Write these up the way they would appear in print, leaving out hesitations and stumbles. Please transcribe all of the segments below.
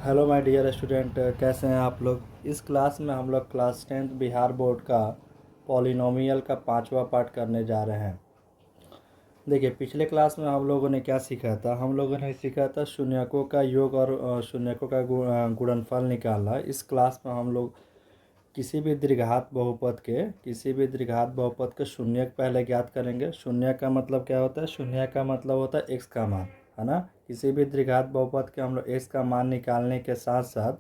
Hello my dear student, कैसे हैं आप लोग। इस क्लास में हम लोग क्लास 10th बिहार बोर्ड का पॉलिनोमियल का 5वां पार्ट करने जा रहे हैं। देखिए, पिछले क्लास में हम लोगों ने क्या सीखा था। हम लोगों ने सीखा था शून्यकों का योग और शून्यकों का गुणनफल निकालना। इस क्लास में हम लोग किसी भी द्विघात बहुपद के शून्यक पहले ज्ञात करेंगे। शून्य का मतलब क्या होता है? शून्य का मतलब होता है एक्स का मान, है ना। किसी भी द्विघात बहुपद के हम लोग एक्स का मान निकालने के साथ साथ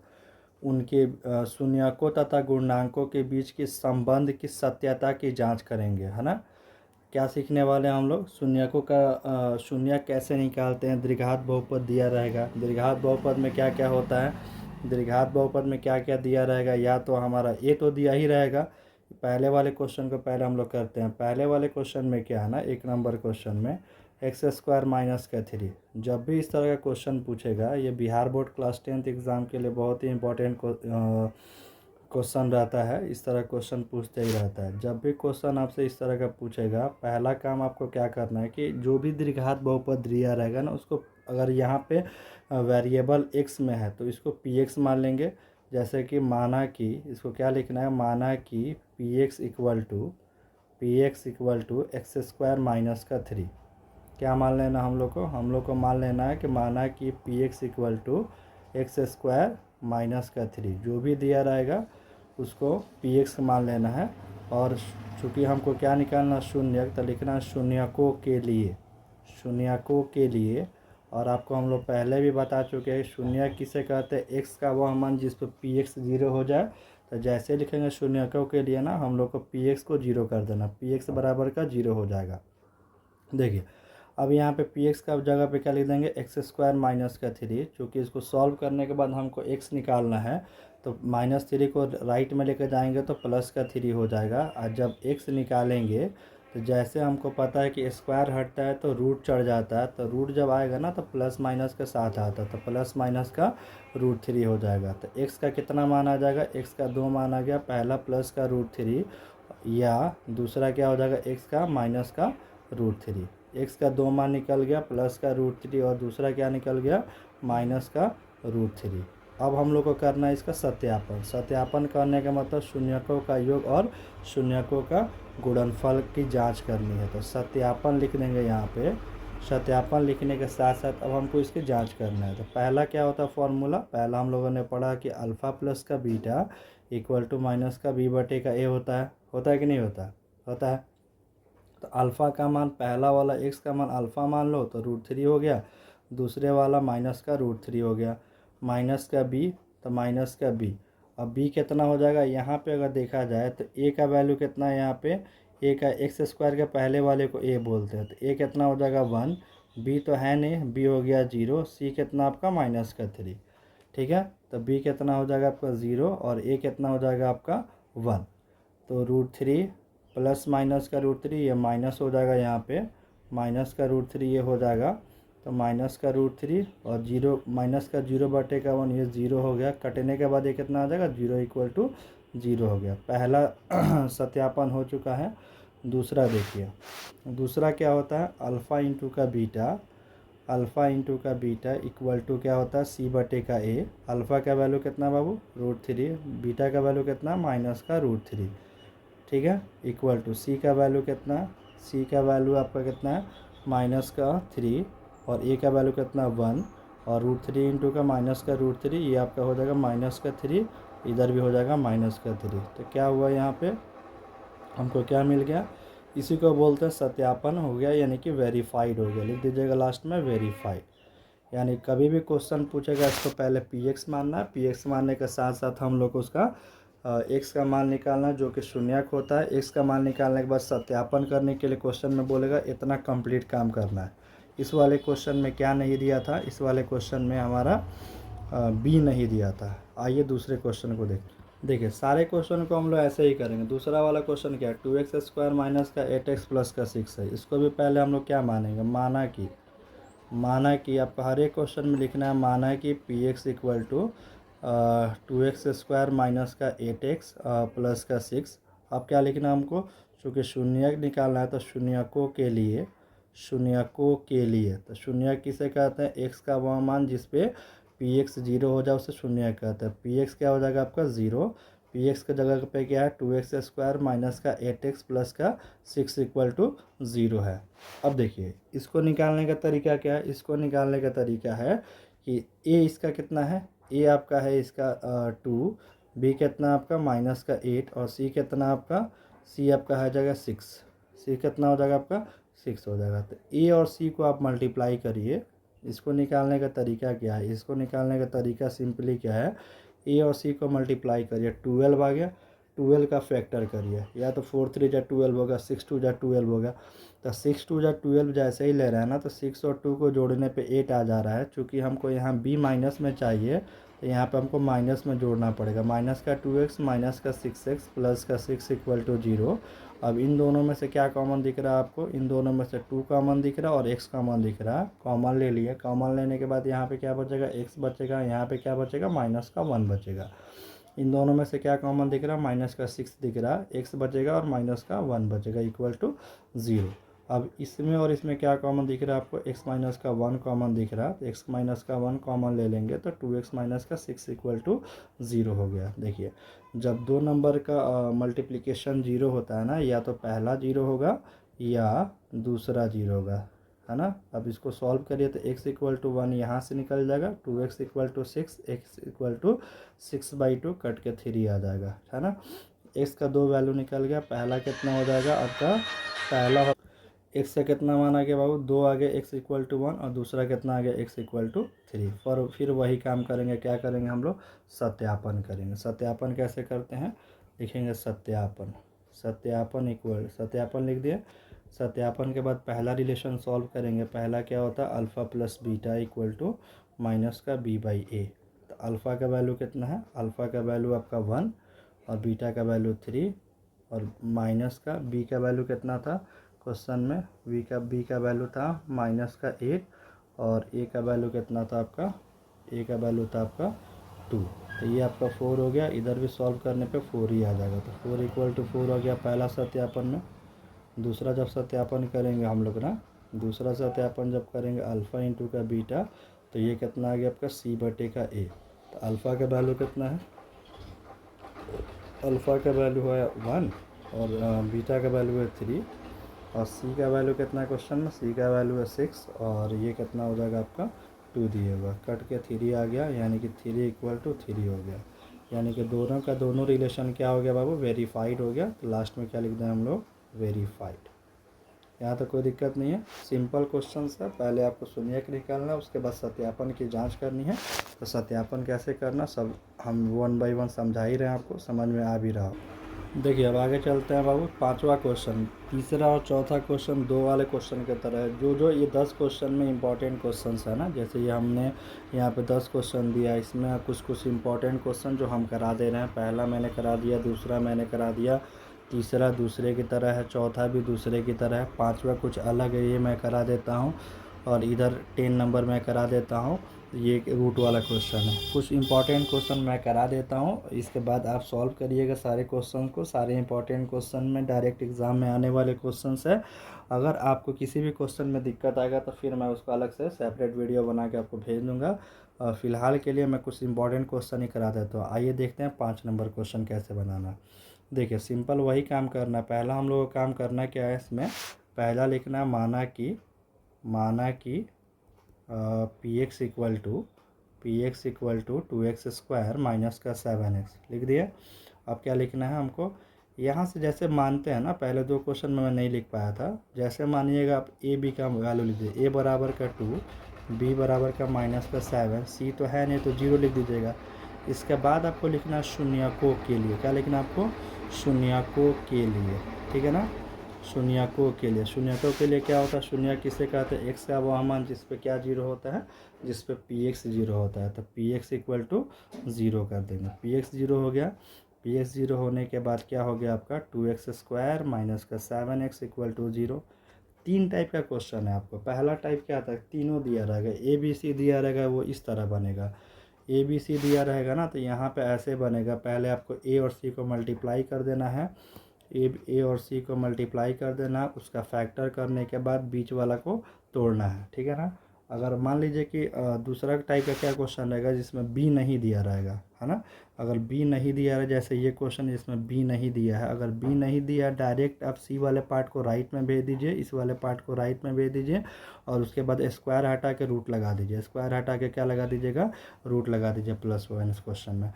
उनके शून्यकों तथा गुणांकों के बीच की संबंध की सत्यता की जांच करेंगे, है ना। क्या सीखने वाले हैं हम लोग? शून्यकों का शून्य कैसे निकालते हैं। द्विघात बहुपद दिया रहेगा, द्विघात बहुपद में क्या क्या होता है, द्विघात बहुपद में क्या क्या दिया रहेगा। या तो हमारा ए तो दिया ही रहेगा। पहले वाले क्वेश्चन को पहले हम लोग करते हैं। पहले वाले क्वेश्चन में क्या है ना, 1 नंबर क्वेश्चन में एक्स स्क्वायर माइनस का 3। जब भी इस तरह का क्वेश्चन पूछेगा, ये Bihar board class 10th exam के लिए बहुत ही इंपॉर्टेंट क्वेश्चन रहता है। इस तरह क्वेश्चन पूछते ही रहता है। जब भी क्वेश्चन आपसे इस तरह का पूछेगा, पहला काम आपको क्या करना है कि जो भी द्विघात बहुपद दिया रहेगा ना, उसको अगर यहाँ पे वेरिएबल एक्स में है तो इसको पी एक्स मान लेंगे। जैसे कि माना कि इसको क्या लिखना है, माना कि P x equal to x square minus का 3। क्या मान लेना हम लोग को मान लेना है कि माना कि P x equal to x square minus का 3। जो भी दिया रहेगा उसको पी एक्स मान लेना है। और चूँकि हमको क्या निकालना, शून्य, तो लिखना है शून्यकों के लिए। और आपको हम लोग पहले भी बता चुके हैं, शून्य किसे कहते हैं? एक्स का वह मान जिस पर पी एक्स 0 हो जाए। तो जैसे लिखेंगे शून्यकों के लिए ना, हम लोग को पी एक्स को 0 कर देना, पी एक्स बराबर का 0 हो जाएगा। देखिए, अब यहाँ पे पी एक्स का जगह पे क्या लिख देंगे, एक्स स्क्वायर माइनस का 3। चूँकि इसको सॉल्व करने के बाद हमको एक्स निकालना है, तो -3 को राइट में लेकर जाएंगे तो प्लस का 3 हो जाएगा। और जब एक्स निकालेंगे तो जैसे हमको पता है कि स्क्वायर हटता है तो रूट चढ़ जाता है, तो रूट जब आएगा ना तो प्लस माइनस के साथ आता है, तो प्लस माइनस का √3 हो जाएगा। तो एक्स का कितना मान आ जाएगा? एक्स का 2 मान आ गया। पहला प्लस का √3 या दूसरा क्या हो जाएगा, एक्स का माइनस का √3। एक्स का 2 मान निकल गया, प्लस का √3, और दूसरा क्या निकल गया, माइनस का √3। अब हम लोग को करना है इसका सत्यापन करने का मतलब शून्यकों का योग और शून्यकों का गुणनफल की जांच करनी है। तो सत्यापन लिख देंगे यहाँ पे। सत्यापन लिखने के साथ साथ अब हमको इसकी जांच करना है। तो पहला क्या होता है फॉर्मूला, पहला हम लोगों ने पढ़ा कि अल्फ़ा प्लस का बीटा इक्वल टू माइनस का बी बटे का ए होता है कि नहीं होता है। तो अल्फ़ा का मान, पहला वाला एक्स का मान अल्फ़ा मान लो तो √3 हो गया, दूसरे वाला माइनस का √3 हो गया। माइनस का बी तो माइनस का बी। अब बी कितना हो जाएगा, यहाँ पे अगर देखा जाए तो ए का वैल्यू कितना है यहाँ पे, ए का एक्स स्क्वायर के पहले वाले को ए बोलते हैं, तो ए कितना हो जाएगा 1। बी तो है नहीं, बी हो गया 0। सी कितना आपका माइनस का 3। ठीक है, तो बी कितना हो जाएगा आपका 0 और ए कितना हो जाएगा आपका 1। तो √3 प्लस माइनस का √3, ये माइनस हो जाएगा यहाँ पे, माइनस का √3 ये हो जाएगा। तो माइनस का √3 और 0, माइनस का 0 बटे का 1, ये 0 हो गया। कटने के बाद ये कितना आ जाएगा, 0 इक्वल टू 0 हो गया। पहला सत्यापन हो चुका है। दूसरा देखिए, दूसरा क्या होता है, अल्फ़ा इंटू का बीटा इक्वल टू क्या होता है, सी बटे का ए। अल्फ़ा का वैल्यू कितना बाबू, √3, बीटा का वैल्यू कितना, माइनस का √3। ठीक है, इक्वल टू सी का वैल्यू कितना, सी का वैल्यू आपका कितना है, माइनस का 3, और ए का वैल्यू कितना 1, और √3 इंटू का माइनस का √3, ये आपका हो जाएगा माइनस का 3, इधर भी हो जाएगा माइनस का 3। तो क्या हुआ यहाँ पे, हमको क्या मिल गया, इसी को बोलते हैं सत्यापन हो गया, यानी कि वेरीफाइड हो गया। लिख दीजिएगा लास्ट में वेरीफाइड। यानी कभी भी क्वेश्चन पूछेगा, इसको पहले पी एक्स मानना है। पी एक्स मानने के साथ साथ हम लोग को उसका एक्स का मान निकालना, जो कि शून्यक होता है। एक्स का मान निकालने के बाद सत्यापन करने के लिए क्वेश्चन में बोलेगा इतना कंप्लीट काम करना है। इस वाले क्वेश्चन में क्या नहीं दिया था, इस वाले क्वेश्चन में हमारा बी नहीं दिया था। आइए दूसरे क्वेश्चन को देखिए, सारे क्वेश्चन को हम लोग ऐसे ही करेंगे। दूसरा वाला क्वेश्चन क्या है, 2x स्क्वायर माइनस का 8x प्लस का 6 है। इसको भी पहले हम लोग क्या मानेंगे, माना कि आपका हर एक क्वेश्चन में लिखना है, माना कि P x equal to 2x square minus का 8x प्लस का 6। अब क्या लिखना है हमको, चूँकि शून्यक निकालना है तो शून्यकों के लिए तो शून्यक किसे कहते हैं, एक्स का वह मान जिस पे पी एक्स जीरो हो जाए उसे शून्य कहते हैं। पी एक्स क्या हो जाएगा आपका ज़ीरो, पी एक्स के जगह पे क्या है 2x² माइनस का 8x प्लस का 6 इक्वल टू ज़ीरो है। अब देखिए इसको निकालने का तरीका क्या है, इसको निकालने का तरीका है कि ए इसका कितना है, ए आपका है इसका 2, बी कितना आपका माइनस का 8 और सी कितना आपका, सी आपका है जाएगा 6, सी कितना हो जाएगा आपका 6 हो जाएगा। तो ए और सी को आप मल्टीप्लाई करिए। इसको निकालने का तरीका क्या है, इसको निकालने का तरीका सिंपली क्या है, ए और सी को मल्टीप्लाई करिए, 12 आ गया, 12 का फैक्टर करिए, या तो 4 3 जा 12 होगा, 6 2 जा 12 होगा। तो 6 2 जा 12 जैसे ही ले रहा है ना, तो 6 और 2 को जोड़ने पे 8 आ जा रहा है। चूँकि हमको यहाँ बी माइनस में चाहिए तो यहाँ पे हमको माइनस में जोड़ना पड़ेगा, माइनस का 2x माइनस का 6x प्लस का 6 इक्वल टू 0। अब इन दोनों में से क्या कॉमन दिख रहा है आपको, इन दोनों में से 2 कॉमन दिख रहा है और x कॉमन दिख रहा है, कॉमन ले लिए। कॉमन लेने के बाद यहाँ पे क्या बचेगा, x बचेगा, यहाँ पे क्या बचेगा माइनस का 1 बचेगा। इन दोनों में से क्या कॉमन दिख रहा है, माइनस का 6 दिख रहा है, x बचेगा और माइनस का 1 बचेगा इक्वल टू 0। अब इसमें और इसमें क्या कॉमन दिख रहा है आपको, x माइनस का 1 कॉमन दिख रहा है, x माइनस का 1 कॉमन ले लेंगे तो 2x माइनस का 6 इक्वल टू 0 हो गया। देखिए जब दो नंबर का मल्टीप्लिकेशन 0 होता है ना, या तो पहला 0 होगा या दूसरा 0 होगा, है ना। अब इसको सॉल्व करिए तो x इक्वल टू 1 यहाँ से निकल जाएगा, 2x equal to 6, x equal to 6/2 cut के 3 आ जाएगा, है ना। x का 2 वैल्यू निकल गया, पहला कितना हो जाएगा आपका, पहला x से कितना मान आ गया बाबू 2 आ गया, x इक्वल टू 1, और दूसरा कितना आ गया x इक्वल टू 3। फिर वही काम करेंगे, क्या करेंगे हम लोग, सत्यापन करेंगे। सत्यापन कैसे करते हैं, लिखेंगे सत्यापन, सत्यापन इक्वल, सत्यापन लिख दिए। सत्यापन के बाद पहला रिलेशन सॉल्व करेंगे, पहला क्या होता है alpha plus beta equal to minus का b/a। तो अल्फ़ा का वैल्यू कितना है, अल्फ़ा का वैल्यू आपका 1 और बीटा का वैल्यू 3, और माइनस का b का वैल्यू कितना था क्वेश्चन में, b का वैल्यू था माइनस का 8 और a का वैल्यू कितना था आपका, a का वैल्यू था आपका 2। तो ये आपका 4 हो गया, इधर भी सॉल्व करने पे 4 ही आ जाएगा। तो 4 इक्वल टू 4 हो गया पहला सत्यापन में। दूसरा जब सत्यापन करेंगे हम लोग ना, दूसरा सत्यापन जब करेंगे अल्फ़ा इंटू का बीटा, तो ये कितना आ गया आपका c/a। तो अल्फ़ा का वैल्यू कितना है, अल्फ़ा का वैल्यू है 1 और बीटा का वैल्यू है 3, और सी का वैल्यू कितना है क्वेश्चन में, सी का वैल्यू है 6 और ये कितना हो जाएगा आपका 2 दिए हुआ, कट के 3 आ गया, यानी कि 3 इक्वल टू 3 हो गया। यानी कि दोनों का दोनों रिलेशन क्या हो गया बाबू, वेरीफाइड हो गया। तो लास्ट में क्या लिख दें हम लोग, वेरीफाइड। यहाँ तक कोई दिक्कत नहीं है, सिंपल क्वेश्चन है। पहले आपको शून्यक निकालना है, उसके बाद सत्यापन की जांच करनी है। तो सत्यापन कैसे करना सब हम 1 बाय 1 समझा ही रहे हैं, आपको समझ में आ भी रहा। देखिए अब आगे चलते हैं बाबू, पांचवा क्वेश्चन। तीसरा और चौथा क्वेश्चन दो वाले क्वेश्चन की तरह है। जो ये 10 क्वेश्चन में इंपॉर्टेंट क्वेश्चन है ना, जैसे ये हमने यहाँ पे 10 क्वेश्चन दिया, इसमें कुछ इंपॉर्टेंट क्वेश्चन जो हम करा दे रहे हैं। पहला मैंने करा दिया, दूसरा मैंने करा दिया, तीसरा दूसरे की तरह है, चौथा भी दूसरे की तरह है, पाँचवा कुछ अलग है, ये मैं करा देता हूँ। और इधर 10 नंबर मैं करा देता हूँ, ये एक रूट वाला क्वेश्चन है। कुछ इंपॉर्टेंट क्वेश्चन मैं करा देता हूँ, इसके बाद आप सॉल्व करिएगा सारे क्वेश्चन को। सारे इंपॉर्टेंट क्वेश्चन में डायरेक्ट एग्ज़ाम में आने वाले क्वेश्चन है। अगर आपको किसी भी क्वेश्चन में दिक्कत आएगा तो फिर मैं उसका अलग से सेपरेट वीडियो बना के आपको भेज दूँगा। फ़िलहाल के लिए मैं कुछ इंपॉर्टेंट क्वेश्चन ही करा देता हूँ। आइए देखते हैं 5 नंबर क्वेश्चन कैसे बनाना। देखिए सिंपल वही काम करना। पहला हम लोग को काम करना क्या है, इसमें पहला लिखना माना कि P x equal to 2x² minus का 7x लिख दिया। अब क्या लिखना है हमको, यहाँ से जैसे मानते हैं ना, पहले दो क्वेश्चन में मैं नहीं लिख पाया था, जैसे मानिएगा आप ए बी का वैल्यू लिख दीजिए, a बराबर का 2, b बराबर का माइनस का 7, c तो है नहीं तो 0 लिख दीजिएगा। इसके बाद आपको लिखना है शून्यकों के लिए, क्या लिखना है आपको, शून्यकों के लिए, ठीक है ना। शून्यकों के लिए, शून्यकों के लिए क्या होता है, शून्य किसे कहते हैं, x का वह मान जिस पे क्या 0 होता है, जिस पे px 0 होता है। तो px इक्वल टू 0 कर देंगे, px 0 हो गया। px 0 होने के बाद क्या हो गया आपका 2x² माइनस का 7x इक्वल टू 0। 3 टाइप का क्वेश्चन है आपको। पहला टाइप क्या था, तीनों दिया रहेगा, ABC दिया रहेगा, वो इस तरह बनेगा। ABC दिया रहेगा ना, तो यहाँ पे ऐसे बनेगा, पहले आपको a और c को मल्टीप्लाई कर देना है, ए और सी को मल्टीप्लाई कर देना, उसका फैक्टर करने के बाद बीच वाला को तोड़ना है, ठीक है ना। अगर मान लीजिए कि दूसरा टाइप का क्या क्वेश्चन रहेगा जिसमें बी नहीं दिया रहेगा, है ना। अगर बी नहीं दिया है, जैसे ये क्वेश्चन जिसमें बी नहीं दिया है, अगर बी नहीं दिया है डायरेक्ट आप सी वाले पार्ट को राइट में भेज दीजिए, इस वाले पार्ट को राइट में भेज दीजिए और उसके बाद स्क्वायर हटा के रूट लगा दीजिए। स्क्वायर हटा के क्या लगा दीजिएगा, रूट लगा दीजिए +1 इस क्वेश्चन में।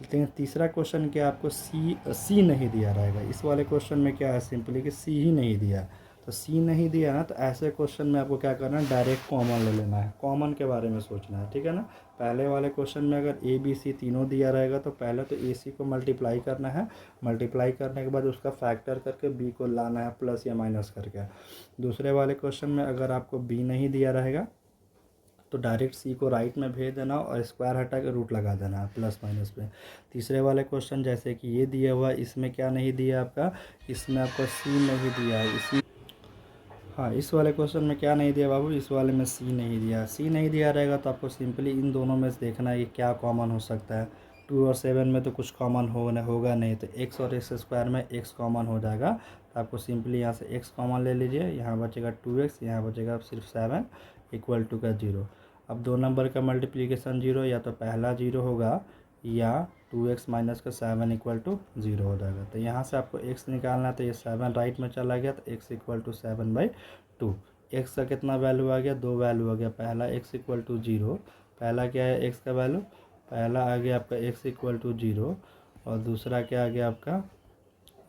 लेकिन तीसरा क्वेश्चन क्या आपको सी नहीं दिया रहेगा, इस वाले क्वेश्चन में क्या है सिंपली कि सी ही नहीं दिया है। तो सी नहीं दिया ना, तो ऐसे क्वेश्चन में आपको क्या करना है, डायरेक्ट कॉमन ले लेना है, कॉमन के बारे में सोचना है, ठीक है ना। पहले वाले क्वेश्चन में अगर ए बी सी तीनों दिया रहेगा तो पहले तो ए सी को मल्टीप्लाई करना है, मल्टीप्लाई करने के बाद उसका फैक्टर करके बी को लाना है प्लस या माइनस करके। दूसरे वाले क्वेश्चन में अगर आपको बी नहीं दिया रहेगा तो डायरेक्ट सी को राइट में भेज देना और स्क्वायर हटा के रूट लगा देना है प्लस माइनस में। तीसरे वाले क्वेश्चन जैसे कि ये दिया हुआ, इसमें क्या नहीं दिया आपका, इसमें आपको सी नहीं दिया है, इसी हाँ इस वाले क्वेश्चन में क्या नहीं दिया बाबू, इस वाले में सी नहीं दिया। सी नहीं दिया रहेगा तो आपको सिंपली इन दोनों में से देखना है कि क्या कॉमन हो सकता है। 2 और 7 में तो कुछ कॉमन होगा नहीं, तो x और x स्क्वायर में x कॉमन हो जाएगा। तो आपको सिंपली यहाँ से x कॉमन ले लीजिए, यहाँ बचेगा 2x, यहाँ बचेगा सिर्फ 7 = का 0। अब 2 नंबर का मल्टीप्लिकेशन 0, या तो पहला 0 होगा या 2x माइनस का 7 = 0 हो जाएगा। तो यहाँ से आपको x निकालना है, तो ये 7 राइट में चला गया, तो x = 7/2। x का कितना वैल्यू आ गया, 2 वैल्यू आ गया। पहला x = 0, पहला क्या है x का वैल्यू, पहला आ गया आपका x = 0 और दूसरा क्या आ गया आपका,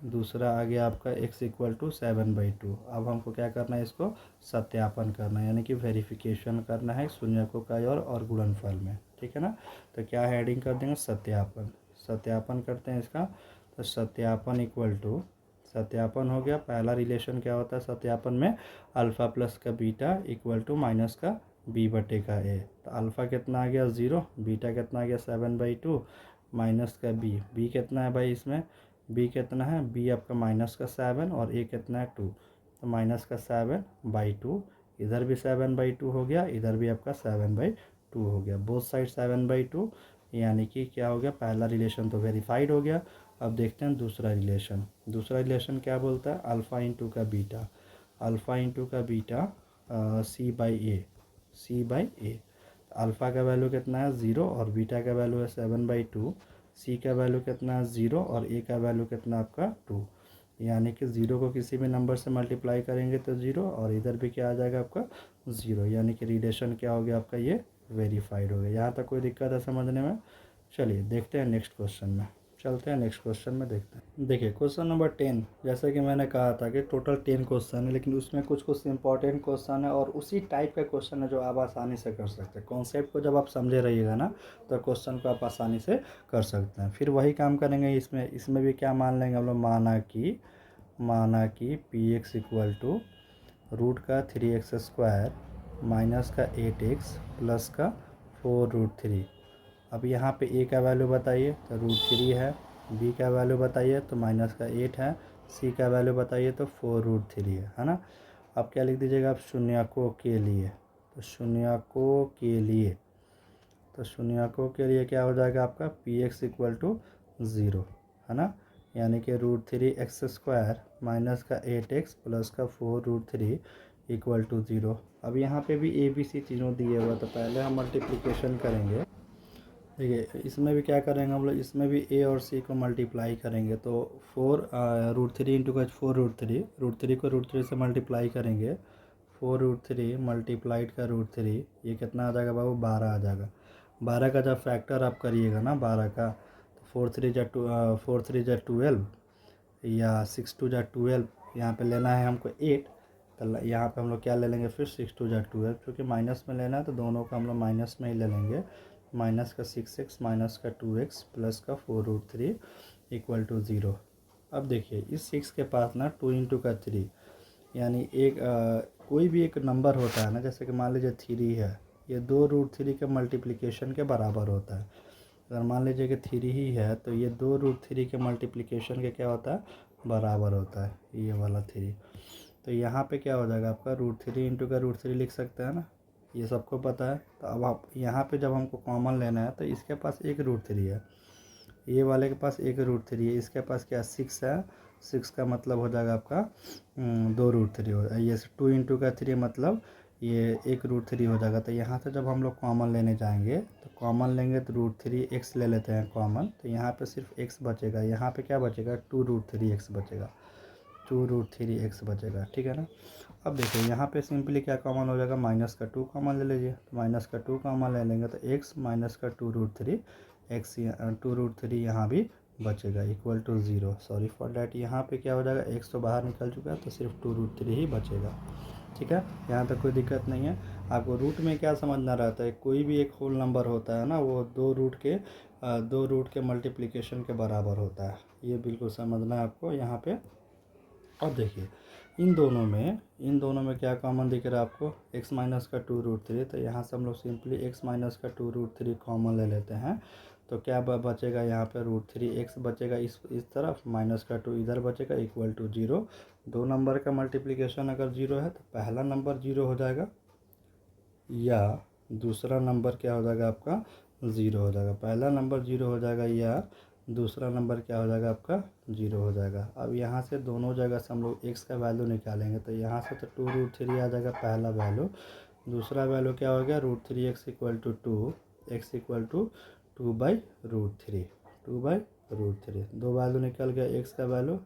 दूसरा आ गया आपका x = 7/2। अब हमको क्या करना है, इसको सत्यापन करना है, यानी कि वेरिफिकेशन करना है शून्यकों का और गुणनफल में, ठीक है ना। तो क्या हेडिंग कर देंगे, सत्यापन। सत्यापन करते हैं इसका, तो सत्यापन सत्यापन हो गया। पहला रिलेशन क्या होता है सत्यापन में, अल्फ़ा प्लस का बीटा = माइनस का b/a। तो अल्फ़ा कितना आ गया 0, बीटा कितना आ गया 7/2, माइनस का b कितना है भाई इसमें, b कितना है, b आपका माइनस का 7 और a कितना है 2, तो माइनस का 7/2। इधर भी 7/2 हो गया, इधर भी आपका 7/2 हो गया, बोथ साइड 7/2। यानी कि क्या हो गया, पहला रिलेशन तो वेरीफाइड हो गया। अब देखते हैं दूसरा रिलेशन। दूसरा रिलेशन क्या बोलता है, अल्फ़ा इंटू का बीटा, अल्फ़ा इंटू का बीटा c/a। अल्फ़ा का वैल्यू कितना है 0 और बीटा का वैल्यू है 7/2। सी का वैल्यू कितना है 0 और ए का वैल्यू कितना आपका 2। यानी कि 0 को किसी भी नंबर से मल्टीप्लाई करेंगे तो 0 और इधर भी क्या आ जाएगा आपका 0। यानी कि रिलेशन क्या हो गया आपका, ये वेरीफाइड हो गया। यहाँ तक कोई दिक्कत है समझने में। चलिए देखते हैं नेक्स्ट क्वेश्चन में, चलते हैं नेक्स्ट क्वेश्चन में देखते हैं। देखिए क्वेश्चन नंबर 10, जैसे कि मैंने कहा था कि टोटल 10 क्वेश्चन है, लेकिन उसमें कुछ कुछ इंपॉर्टेंट क्वेश्चन है और उसी टाइप का क्वेश्चन है जो आप आसानी से कर सकते हैं। कॉन्सेप्ट को जब आप समझे रहिएगा ना, तो क्वेश्चन को आप आसानी से कर सकते हैं। फिर वही काम करेंगे इसमें भी क्या मान लेंगे हम लोग, माना कि px = √3x² माइनस का 8x प्लस का 4√3। अब यहाँ पे a का वैल्यू बताइए तो √3 है, b का वैल्यू बताइए तो माइनस का 8 है, c का वैल्यू बताइए तो 4√3 है ना। अब क्या लिख दीजिएगा आप, शून्यकों के लिए, तो शून्यकों के लिए क्या हो जाएगा आपका, px = 0, है ना। यानी कि √3x² माइनस का 8x प्लस का 4√3 = 0। अब यहाँ पे भी a b c तीनों दिए हुआ, तो पहले हम मल्टीप्लिकेशन करेंगे। देखिए इसमें भी क्या करेंगे हम लोग, इसमें भी a और c को मल्टीप्लाई करेंगे, तो 4√3 × का 4√3 को √3 से मल्टीप्लाई करेंगे, 4√3 मल्टीप्लाइड का √3, ये कितना आ जाएगा बाबू, 12 आ जाएगा। 12 का जब फैक्टर आप करिएगा ना 12 का, तो 4 3 = 12 या 6 2 = 12, यहाँ पे लेना है हमको 8, तो यहाँ पे हम लोग क्या ले लेंगे फिर 6 2 = 12, क्योंकि माइनस में लेना है तो दोनों का हम लोग माइनस में ही ले लेंगे। माइनस का 6x माइनस का 2x प्लस का 4√3 = 0। अब देखिए इस 6 के पास ना 2 × का 3, यानी कोई भी एक नंबर होता है ना, जैसे कि मान लीजिए 3 है, ये 2√3 के मल्टीप्लिकेशन के बराबर होता है। अगर मान लीजिए कि 3 ही है तो ये 2√3 के मल्टीप्लिकेशन के क्या होता है, बराबर होता है, ये वाला 3। तो यहाँ पे क्या हो जाएगा आपका, √3 × का √3 लिख सकते हैं ना, ये सबको पता है। तो अब आप यहाँ पे जब हमको कॉमन लेना है तो इसके पास एक √3 है, ये वाले के पास एक √3 है, इसके पास क्या 6 है, 6 का मतलब हो जाएगा आपका 2√3 हो, ये 2 × का 3 मतलब ये एक रूट थ्री हो जाएगा। तो यहाँ से जब हम लोग कॉमन लेने जाएंगे तो कॉमन लेंगे तो रूट थ्री एक्स ले लेते हैं कॉमन, तो यहाँ पे सिर्फ एक्स बचेगा। यहाँ पे क्या बचेगा, टू रूट थ्री एक्स बचेगा, टू रूट थ्री एक्स बचेगा, ठीक है ना। अब देखिए यहाँ पे सिंपली क्या कॉमन हो जाएगा, माइनस का टू कॉमन ले लीजिए, तो माइनस का टू कॉमन ले लेंगे तो एक्स माइनस का two root three x, two root three यहाँ भी बचेगा equal to zero. Sorry for that, यहाँ पे क्या हो जाएगा, एक्स तो बाहर निकल चुका है तो सिर्फ टू रूट थ्री ही बचेगा, ठीक है। यहाँ तक कोई दिक्कत नहीं है। आपको रूट में क्या समझना रहता है, कोई भी एक होल नंबर होता है ना, वो दो रूट के मल्टीप्लिकेशन के बराबर होता है, ये बिल्कुल समझना है आपको यहाँ पे। अब देखिए इन दोनों में क्या कॉमन दिख रहा है आपको, x माइनस का टू रूट थ्री, तो यहाँ से हम लोग सिंपली x माइनस का टू रूट थ्री कॉमन ले लेते हैं। तो क्या बचेगा यहाँ पे, रूट थ्री एक्स बचेगा इस तरफ, माइनस का टू इधर बचेगा इक्वल टू जीरो। दो नंबर का मल्टीप्लिकेशन अगर जीरो है तो पहला नंबर जीरो हो जाएगा या दूसरा नंबर क्या हो जाएगा आपका, ज़ीरो हो जाएगा। पहला नंबर जीरो हो जाएगा या दूसरा नंबर क्या हो जाएगा आपका, जीरो हो जाएगा। अब यहाँ से दोनों जगह से हम लोग एक्स का वैल्यू निकालेंगे, तो यहाँ से तो टू रूट थ्री आ जाएगा पहला वैल्यू, दूसरा वैल्यू क्या हो गया, root three x equal to two, x equal to two by root three, two by root three, दो वैल्यू निकल गया एक्स का वैल्यू।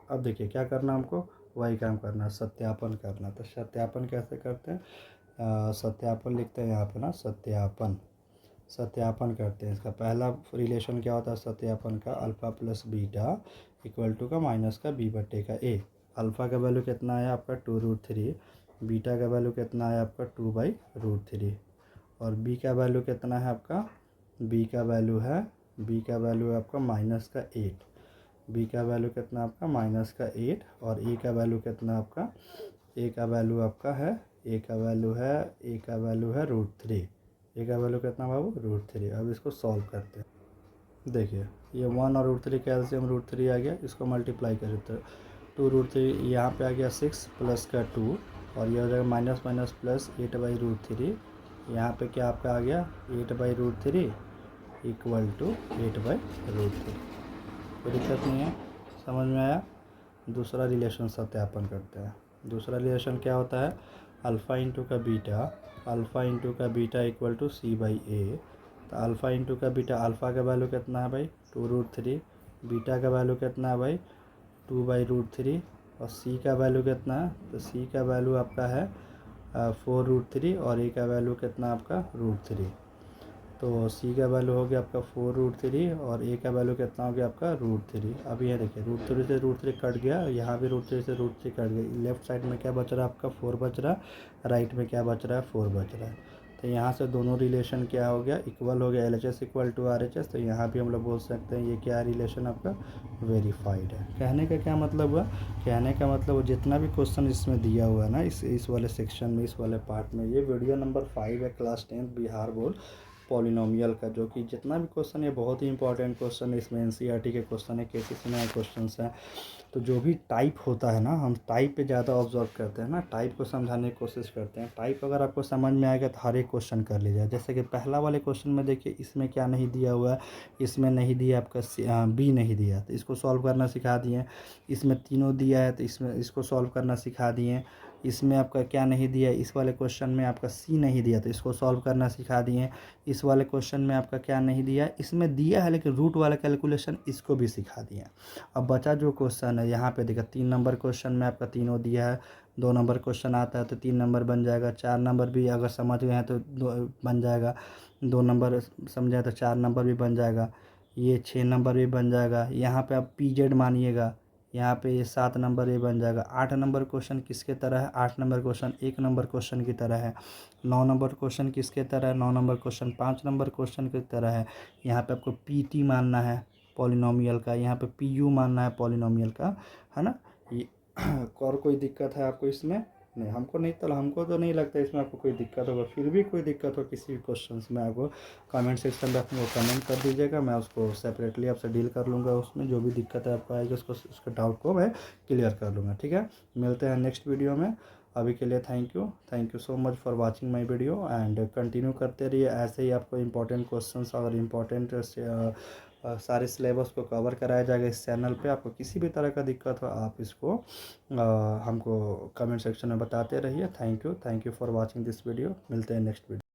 अब देखिए क्या करना हमको, वही काम करना, सत्यापन करना। तो सत्यापन कैसे करते हैं, सत्यापन लिखते हैं यहाँ पे ना, सत्यापन करते हैं। इसका पहला रिलेशन क्या होता है सत्यापन का, alpha plus beta equal to का माइनस का बी बटे का ए। अल्फ़ा का वैल्यू कितना आया आपका, टू रूट थ्री, बीटा का वैल्यू कितना आया आपका, टू बाई रूट थ्री, और बी का वैल्यू कितना है आपका, बी का वैल्यू है आपका माइनस का एट, बी का वैल्यू कितना आपका माइनस का एट, और ए का वैल्यू कितना आपका, ए का वैल्यू आपका है, ए का वैल्यू है रूट थ्री, ए का वैल्यू कितना बाबू, रूट थ्री। अब इसको सॉल्व करते हैं। देखिए ये वन और root three calcium root three आ गया, इसको मल्टीप्लाई कर देते हैं, टू रूट थ्री यहाँ पे आ गया सिक्स प्लस का टू, और ये हो जाएगा minus minus plus eight by root three, यहाँ पे क्या आपका आ गया, eight by root three equal to eight by root three. कोई दिक्कत नहीं है, समझ में आया। दूसरा रिलेशन सत्यापन करते हैं। दूसरा रिलेशन क्या होता है, अल्फ़ा इंटू का beta equal to C by A. तो अल्फ़ा इंटू का बीटा, अल्फ़ा का वैल्यू कितना है भाई, टू रूट थ्री, बीटा का वैल्यू कितना है भाई, टू बाई रूट थ्री, और सी का वैल्यू कितना है, तो सी का वैल्यू आपका है फोर रूट थ्री, और ए का वैल्यू कितना आपका रूट थ्री। तो सी का वैल्यू हो गया आपका फोर रूट थ्री, और ए का वैल्यू कितना हो गया आपका रूट थ्री। अब ये देखिए रूट थ्री से रूट थ्री कट गया, यहाँ भी रूट थ्री से रूट थ्री कट गया, लेफ्ट साइड में क्या बच रहा है आपका, फोर बच रहा है, राइट में क्या बच रहा है, फोर बच रहा है। तो यहाँ से दोनों रिलेशन क्या हो गया, इक्वल हो गया, L H S equal to R H S. तो यहाँ भी हम लोग बोल सकते हैं ये क्या रिलेशन आपका वेरीफाइड है। कहने का क्या मतलब हुआ, कहने का मतलब जितना भी क्वेश्चन इसमें दिया हुआ है ना, इस वाले सेक्शन में, इस वाले पार्ट में, ये वीडियो नंबर 5 है क्लास 10 बिहार बोर्ड पॉलिनोमियल का, जो कि जितना भी क्वेश्चन है बहुत ही इंपॉर्टेंट क्वेश्चन है, इसमें एनसीईआरटी के क्वेश्चन है, केटीसी में क्वेश्चन हैं। तो जो भी टाइप होता है ना, हम टाइप पे ज़्यादा ऑब्जर्व करते हैं ना, टाइप को समझाने की कोशिश करते हैं। टाइप अगर आपको समझ में आएगा तो हर एक क्वेश्चन कर लीजिए। जैसे कि पहला वाले क्वेश्चन में देखिए, इसमें क्या नहीं दिया हुआ है, इसमें नहीं दिया आपका बी नहीं दिया, तो इसको सॉल्व करना सिखा दिए। इसमें तीनों दिया है तो इसमें इसको सॉल्व करना सिखा दिए। इसमें आपका क्या नहीं दिया, इस वाले क्वेश्चन में आपका सी नहीं दिया तो इसको सॉल्व करना सिखा दिए। इस वाले क्वेश्चन में आपका क्या नहीं दिया, इसमें दिया है लेकिन रूट वाला कैलकुलेशन इसको भी सिखा दिया। अब बचा जो क्वेश्चन है यहाँ पे देखिए, 3 नंबर क्वेश्चन में आपका तीनों दिया है, 2 नंबर क्वेश्चन आता है तो 3 नंबर बन जाएगा, 4 नंबर भी अगर समझ गए हैं तो बन जाएगा, 2 नंबर समझे तो 4 नंबर भी बन जाएगा, ये 6 नंबर भी बन जाएगा। यहाँ पे आप पी जेड मानिएगा, यहाँ पे ये 7 नंबर ये बन जाएगा। 8 नंबर क्वेश्चन किसके तरह है, 8 नंबर क्वेश्चन 1 नंबर क्वेश्चन की तरह है। 9 नंबर क्वेश्चन किसके तरह है, 9 नंबर क्वेश्चन 5 नंबर क्वेश्चन की तरह है। यहाँ पे आपको पी टी मानना है पॉलिनोमियल का, यहाँ पे पी यू मानना है पॉलिनोमियल का, है ना। ये और कोई दिक्कत है आपको इसमें, नहीं हमको तो नहीं लगता इसमें आपको कोई दिक्कत होगा। फिर भी कोई दिक्कत हो किसी भी क्वेश्चन में, आपको कमेंट सेक्शन में अपने कमेंट कर दीजिएगा, मैं उसको सेपरेटली आपसे डील कर लूँगा। उसमें जो भी दिक्कत है आपको आएगी उसका डाउट को मैं क्लियर कर लूँगा, ठीक है। मिलते हैं नेक्स्ट वीडियो में, अभी के लिए thank you so much for watching my video, and continue करते रहिए ऐसे ही। आपको इंपॉर्टेंट क्वेश्चंस और इम्पॉर्टेंट सारे सिलेबस को कवर कराया जाएगा इस चैनल पे। आपको किसी भी तरह का दिक्कत हो आप इसको हमको कमेंट सेक्शन में बताते रहिए। Thank you for watching this video. मिलते हैं नेक्स्ट वीडियो।